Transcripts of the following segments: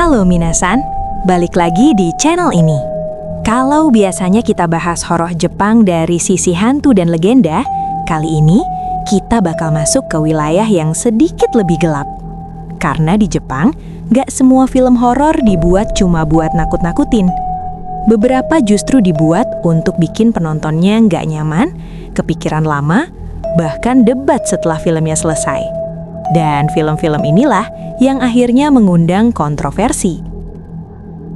Halo minasan, balik lagi di channel ini. Kalau biasanya kita bahas horor Jepang dari sisi hantu dan legenda, kali ini kita bakal masuk ke wilayah yang sedikit lebih gelap. Karena di Jepang, gak semua film horor dibuat cuma buat nakut-nakutin. Beberapa justru dibuat untuk bikin penontonnya gak nyaman, kepikiran lama, bahkan debat setelah filmnya selesai. Dan film-film inilah yang akhirnya mengundang kontroversi.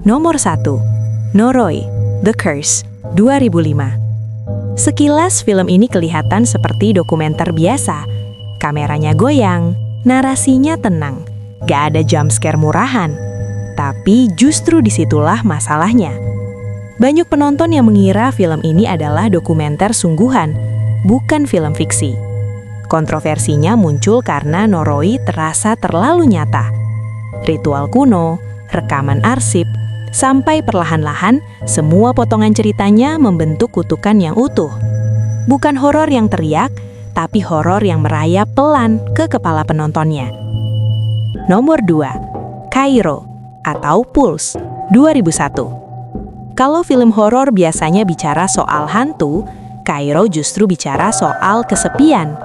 Nomor 1, Noroi, The Curse, 2005. Sekilas film ini kelihatan seperti dokumenter biasa. Kameranya goyang, narasinya tenang, gak ada jump scare murahan. Tapi justru disitulah masalahnya. Banyak penonton yang mengira film ini adalah dokumenter sungguhan, bukan film fiksi. Kontroversinya muncul karena Noroi terasa terlalu nyata. Ritual kuno, rekaman arsip, sampai perlahan-lahan semua potongan ceritanya membentuk kutukan yang utuh. Bukan horor yang teriak, tapi horor yang merayap pelan ke kepala penontonnya. Nomor 2, Kairo atau Pulse, 2001. Kalau film horor biasanya bicara soal hantu, Kairo justru bicara soal kesepian.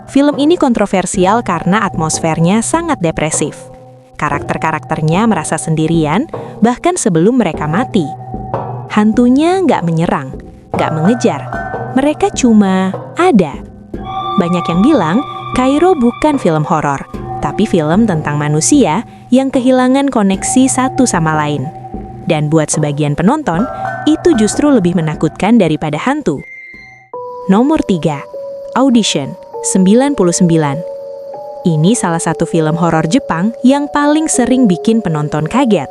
Film ini kontroversial karena atmosfernya sangat depresif. Karakter-karakternya merasa sendirian, bahkan sebelum mereka mati. Hantunya nggak menyerang, nggak mengejar. Mereka cuma ada. Banyak yang bilang, Kairo bukan film horor, tapi film tentang manusia yang kehilangan koneksi satu sama lain. Dan buat sebagian penonton, itu justru lebih menakutkan daripada hantu. Nomor 3, Audition, 99. Ini salah satu film horor Jepang yang paling sering bikin penonton kaget.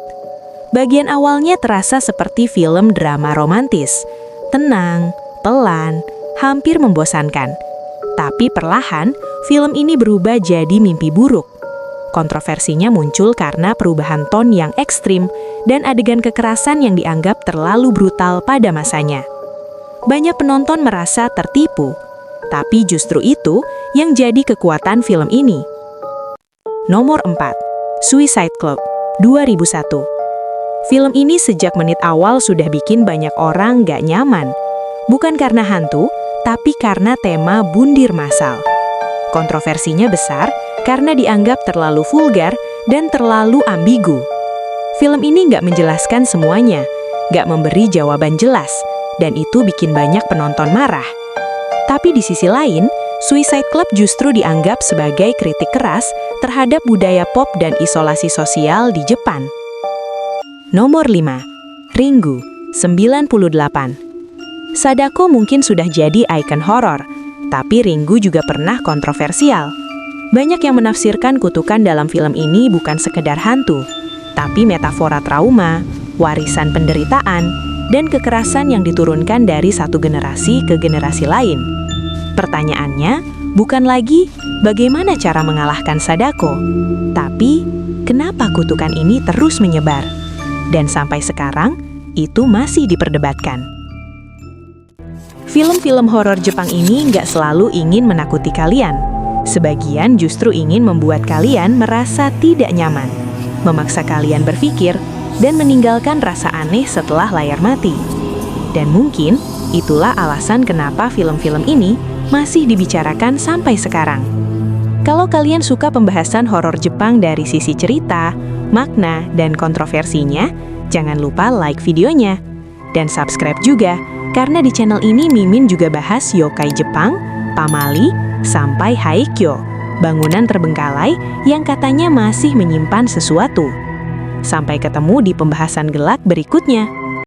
Bagian awalnya terasa seperti film drama romantis. Tenang, pelan, hampir membosankan. Tapi perlahan, film ini berubah jadi mimpi buruk. Kontroversinya muncul karena perubahan ton yang ekstrim dan adegan kekerasan yang dianggap terlalu brutal pada masanya. Banyak penonton merasa tertipu. Tapi justru itu yang jadi kekuatan film ini. Nomor 4, Suicide Club, 2001. Film ini sejak menit awal sudah bikin banyak orang gak nyaman. Bukan karena hantu, tapi karena tema bundir massal. Kontroversinya besar karena dianggap terlalu vulgar dan terlalu ambigu. Film ini gak menjelaskan semuanya, gak memberi jawaban jelas, dan itu bikin banyak penonton marah. Tapi di sisi lain, Suicide Club justru dianggap sebagai kritik keras terhadap budaya pop dan isolasi sosial di Jepang. Nomor 5, Ringu, 98. Sadako mungkin sudah jadi ikon horor, tapi Ringu juga pernah kontroversial. Banyak yang menafsirkan kutukan dalam film ini bukan sekedar hantu, tapi metafora trauma, warisan penderitaan, dan kekerasan yang diturunkan dari satu generasi ke generasi lain. Pertanyaannya bukan lagi bagaimana cara mengalahkan Sadako, tapi kenapa kutukan ini terus menyebar? Dan sampai sekarang, itu masih diperdebatkan. Film-film horor Jepang ini nggak selalu ingin menakuti kalian. Sebagian justru ingin membuat kalian merasa tidak nyaman, memaksa kalian berpikir, dan meninggalkan rasa aneh setelah layar mati. Dan mungkin itulah alasan kenapa film-film ini masih dibicarakan sampai sekarang. Kalau kalian suka pembahasan horor Jepang dari sisi cerita, makna, dan kontroversinya, jangan lupa like videonya. Dan subscribe juga, karena di channel ini Mimin juga bahas yokai Jepang, pamali, sampai haikyo, bangunan terbengkalai yang katanya masih menyimpan sesuatu. Sampai ketemu di pembahasan gelak berikutnya.